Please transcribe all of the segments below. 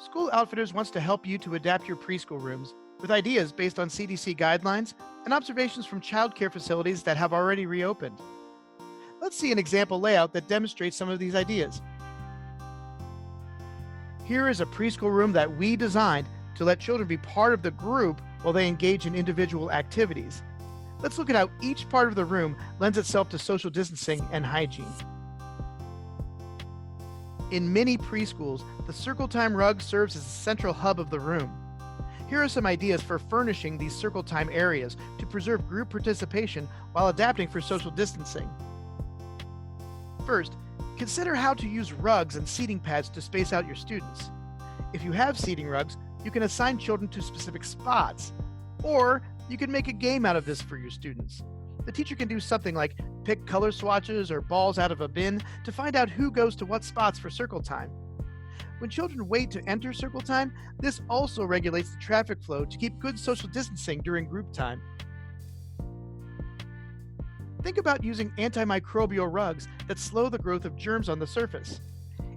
School Outfitters wants to help you to adapt your preschool rooms with ideas based on CDC guidelines and observations from childcare facilities that have already reopened. Let's see an example layout that demonstrates some of these ideas. Here is a preschool room that we designed to let children be part of the group while they engage in individual activities. Let's look at how each part of the room lends itself to social distancing and hygiene. In many preschools, the circle time rug serves as the central hub of the room. Here are some ideas for furnishing these circle time areas to preserve group participation while adapting for social distancing. First, consider how to use rugs and seating pads to space out your students. If you have seating rugs, you can assign children to specific spots, or you can make a game out of this for your students. The teacher can do something like pick color swatches or balls out of a bin to find out who goes to what spots for circle time. When children wait to enter circle time, this also regulates the traffic flow to keep good social distancing during group time. Think about using antimicrobial rugs that slow the growth of germs on the surface.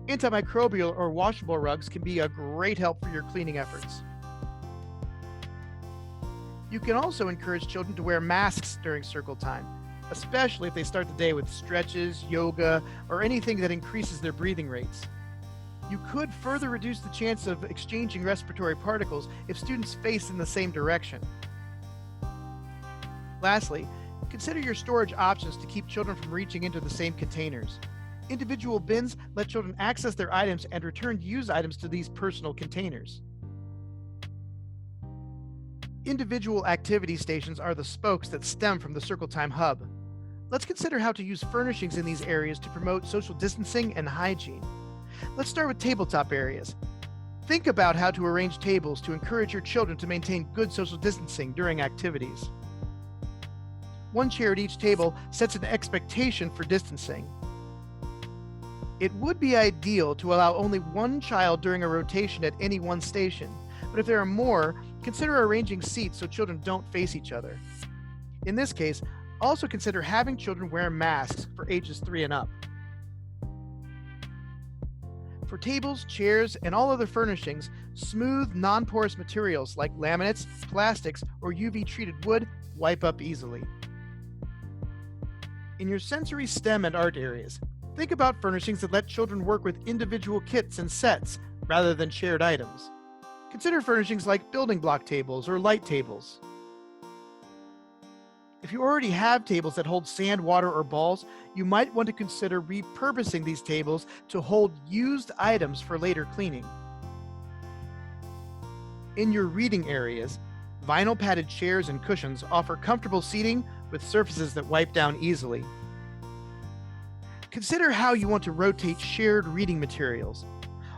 Antimicrobial or washable rugs can be a great help for your cleaning efforts. You can also encourage children to wear masks during circle time, especially if they start the day with stretches, yoga, or anything that increases their breathing rates. You could further reduce the chance of exchanging respiratory particles if students face in the same direction. Lastly, consider your storage options to keep children from reaching into the same containers. Individual bins let children access their items and return used items to these personal containers. Individual activity stations are the spokes that stem from the circle time hub. Let's consider how to use furnishings in these areas to promote social distancing and hygiene. Let's start with tabletop areas. Think about how to arrange tables to encourage your children to maintain good social distancing during activities. One chair at each table sets an expectation for distancing. It would be ideal to allow only one child during a rotation at any one station, but if there are more, consider arranging seats so children don't face each other. In this case, also consider having children wear masks for ages 3 and up. For tables, chairs, and all other furnishings, smooth, non-porous materials like laminates, plastics, or UV-treated wood wipe up easily. In your sensory STEM and art areas, think about furnishings that let children work with individual kits and sets rather than shared items. Consider furnishings like building block tables or light tables. If you already have tables that hold sand, water, or balls, you might want to consider repurposing these tables to hold used items for later cleaning. In your reading areas, vinyl padded chairs and cushions offer comfortable seating with surfaces that wipe down easily. Consider how you want to rotate shared reading materials.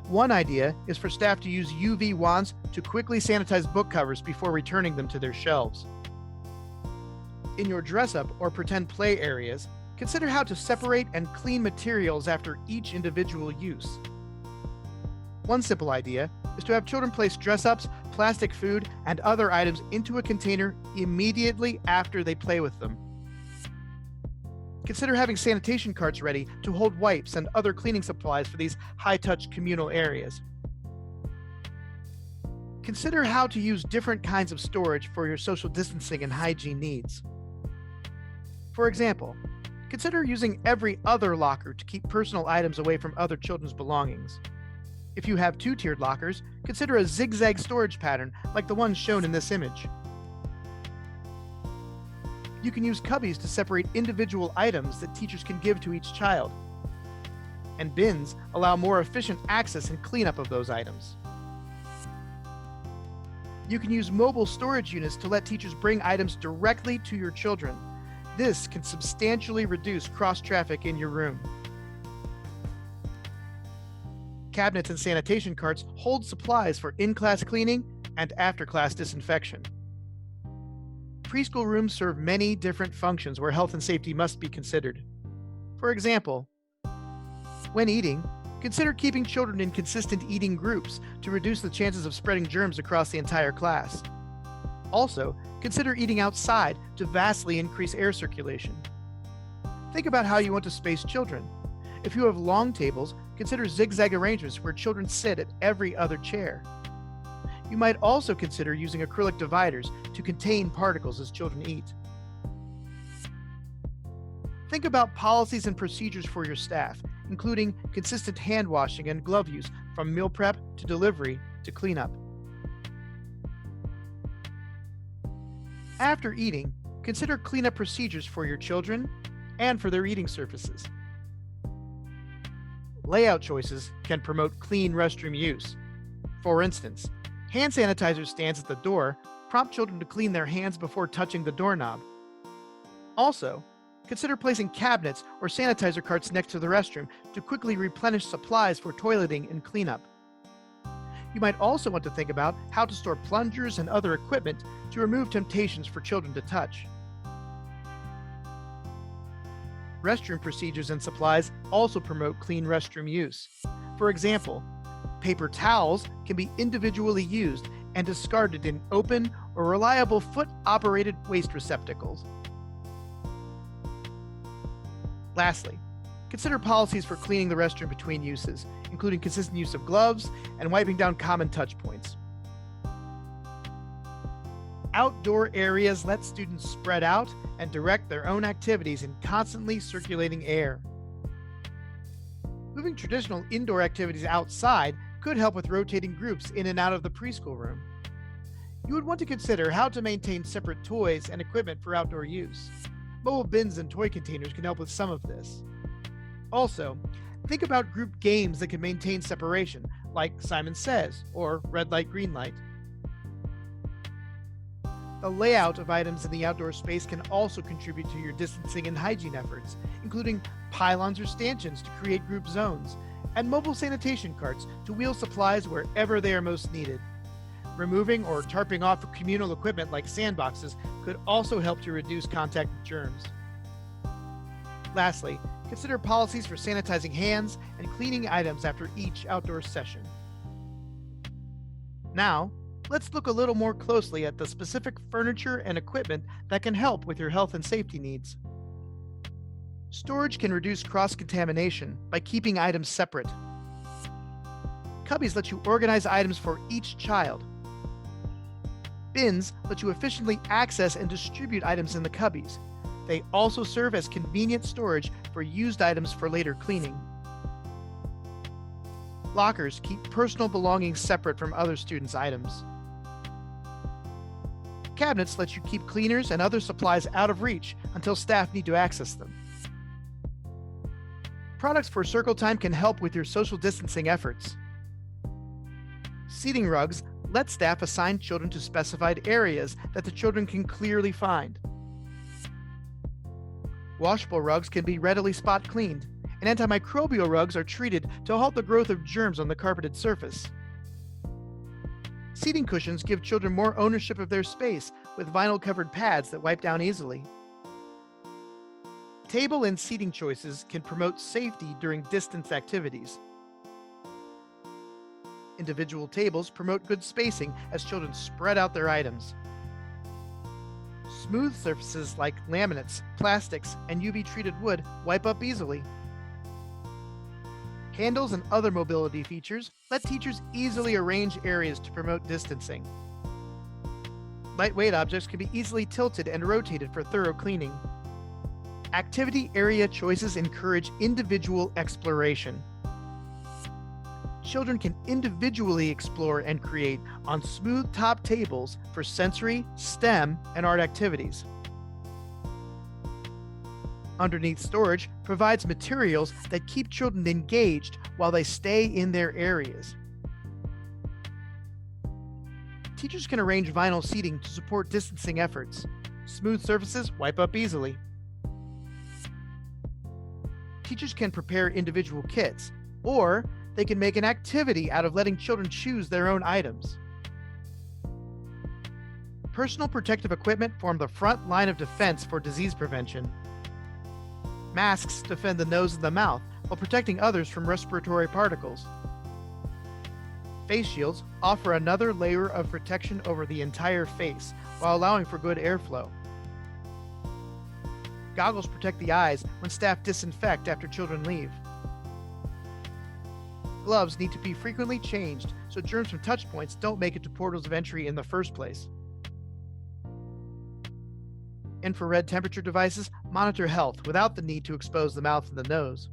One idea is for staff to use UV wands to quickly sanitize book covers before returning them to their shelves. In your dress-up or pretend play areas, consider how to separate and clean materials after each individual use. One simple idea is to have children place dress-ups, plastic food, and other items into a container immediately after they play with them. Consider having sanitation carts ready to hold wipes and other cleaning supplies for these high-touch communal areas. Consider how to use different kinds of storage for your social distancing and hygiene needs. For example, consider using every other locker to keep personal items away from other children's belongings. If you have two-tiered lockers, consider a zigzag storage pattern like the one shown in this image. You can use cubbies to separate individual items that teachers can give to each child. And bins allow more efficient access and cleanup of those items. You can use mobile storage units to let teachers bring items directly to your children. This can substantially reduce cross-traffic in your room. Cabinets and sanitation carts hold supplies for in-class cleaning and after-class disinfection. Preschool rooms serve many different functions where health and safety must be considered. For example, when eating, consider keeping children in consistent eating groups to reduce the chances of spreading germs across the entire class. Also, consider eating outside to vastly increase air circulation. Think about how you want to space children. If you have long tables, consider zigzag arrangements where children sit at every other chair. You might also consider using acrylic dividers to contain particles as children eat. Think about policies and procedures for your staff, including consistent hand washing and glove use from meal prep to delivery to cleanup. After eating, consider cleanup procedures for your children and for their eating surfaces. Layout choices can promote clean restroom use. For instance, hand sanitizer stands at the door prompt children to clean their hands before touching the doorknob. Also, consider placing cabinets or sanitizer carts next to the restroom to quickly replenish supplies for toileting and cleanup. You might also want to think about how to store plungers and other equipment to remove temptations for children to touch. Restroom procedures and supplies also promote clean restroom use. For example, paper towels can be individually used and discarded in open or reliable foot-operated waste receptacles. Lastly, consider policies for cleaning the restroom between uses, including consistent use of gloves and wiping down common touch points. Outdoor areas let students spread out and direct their own activities in constantly circulating air. Moving traditional indoor activities outside could help with rotating groups in and out of the preschool room. You would want to consider how to maintain separate toys and equipment for outdoor use. Mobile bins and toy containers can help with some of this. Also, think about group games that can maintain separation, like Simon Says or Red Light, Green Light. The layout of items in the outdoor space can also contribute to your distancing and hygiene efforts, including pylons or stanchions to create group zones, and mobile sanitation carts to wheel supplies wherever they are most needed. Removing or tarping off communal equipment like sandboxes could also help to reduce contact with germs. Lastly, consider policies for sanitizing hands and cleaning items after each outdoor session. Now, let's look a little more closely at the specific furniture and equipment that can help with your health and safety needs. Storage can reduce cross-contamination by keeping items separate. Cubbies let you organize items for each child. Bins let you efficiently access and distribute items in the cubbies. They also serve as convenient storage for used items for later cleaning. Lockers keep personal belongings separate from other students' items. Cabinets let you keep cleaners and other supplies out of reach until staff need to access them. Products for circle time can help with your social distancing efforts. Seating rugs let staff assign children to specified areas that the children can clearly find. Washable rugs can be readily spot cleaned, and antimicrobial rugs are treated to halt the growth of germs on the carpeted surface. Seating cushions give children more ownership of their space with vinyl-covered pads that wipe down easily. Table and seating choices can promote safety during distance activities. Individual tables promote good spacing as children spread out their items. Smooth surfaces like laminates, plastics, and UV-treated wood wipe up easily. Handles and other mobility features let teachers easily arrange areas to promote distancing. Lightweight objects can be easily tilted and rotated for thorough cleaning. Activity area choices encourage individual exploration. Children can individually explore and create on smooth top tables for sensory, STEM, and art activities. Underneath storage provides materials that keep children engaged while they stay in their areas. Teachers can arrange vinyl seating to support distancing efforts. Smooth surfaces wipe up easily. Teachers can prepare individual kits, or they can make an activity out of letting children choose their own items. Personal protective equipment form the front line of defense for disease prevention. Masks defend the nose and the mouth while protecting others from respiratory particles. Face shields offer another layer of protection over the entire face while allowing for good airflow. Goggles protect the eyes when staff disinfect after children leave. Gloves need to be frequently changed so germs from touch points don't make it to portals of entry in the first place. Infrared temperature devices monitor health without the need to expose the mouth and the nose.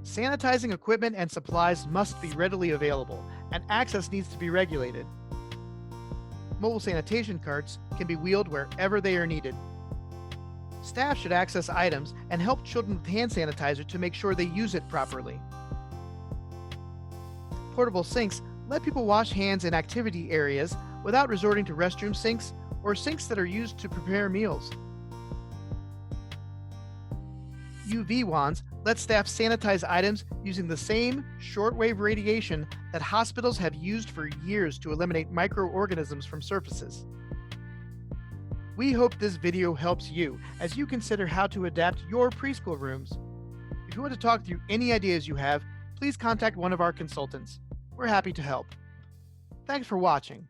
Sanitizing equipment and supplies must be readily available, and access needs to be regulated. Mobile sanitation carts can be wheeled wherever they are needed. Staff should access items and help children with hand sanitizer to make sure they use it properly. Portable sinks let people wash hands in activity areas without resorting to restroom sinks or sinks that are used to prepare meals. UV wands let staff sanitize items using the same shortwave radiation that hospitals have used for years to eliminate microorganisms from surfaces. We hope this video helps you as you consider how to adapt your preschool rooms. If you want to talk through any ideas you have, please contact one of our consultants. We're happy to help. Thanks for watching.